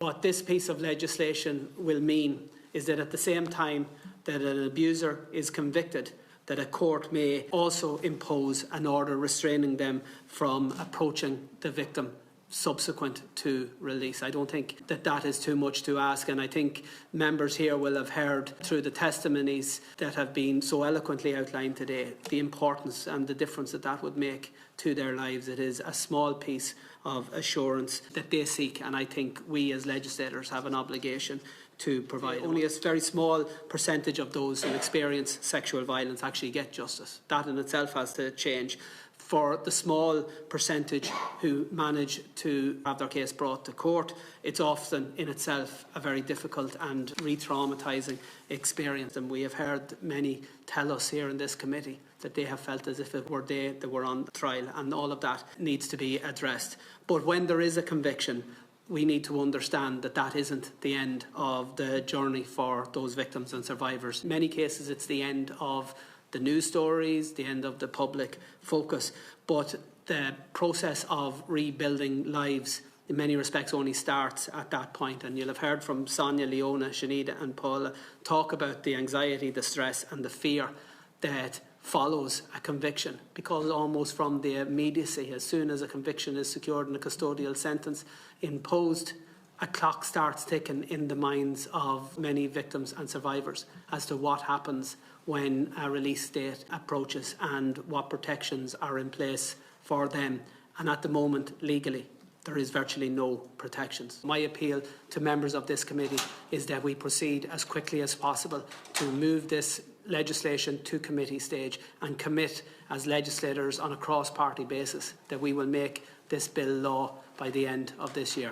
What this piece of legislation will mean is that at the same time that an abuser is convicted, that a court may also impose an order restraining them from approaching the victim subsequent to release. I don't think that that is too much to ask, and I think members here will have heard through the testimonies that have been so eloquently outlined today the importance and the difference that that would make to their lives. It is a small piece of assurance that they seek, and I think we as legislators have an obligation to provide. Only a very small percentage of those who experience sexual violence actually get justice. That in itself has to change. For the small percentage who manage to have their case brought to court, it's often in itself a very difficult and re-traumatising experience. And we have heard many tell us here in this committee that they have felt as if it were they that were on trial, and all of that needs to be addressed. But when there is a conviction, we need to understand that that isn't the end of the journey for those victims and survivors. In many cases, it's the end of the news stories, the end of the public focus. But the process of rebuilding lives in many respects only starts at that point. And you'll have heard from Sonia, Leona, Shanida and Paula talk about the anxiety, the stress and the fear that follows a conviction, because almost from the immediacy, as soon as a conviction is secured and a custodial sentence imposed, a clock starts ticking in the minds of many victims and survivors as to what happens when a release date approaches and what protections are in place for them. And at the moment, legally, there is virtually no protections. My appeal to members of this committee is that we proceed as quickly as possible to move this legislation to committee stage and commit as legislators on a cross-party basis that we will make this bill law by the end of this year.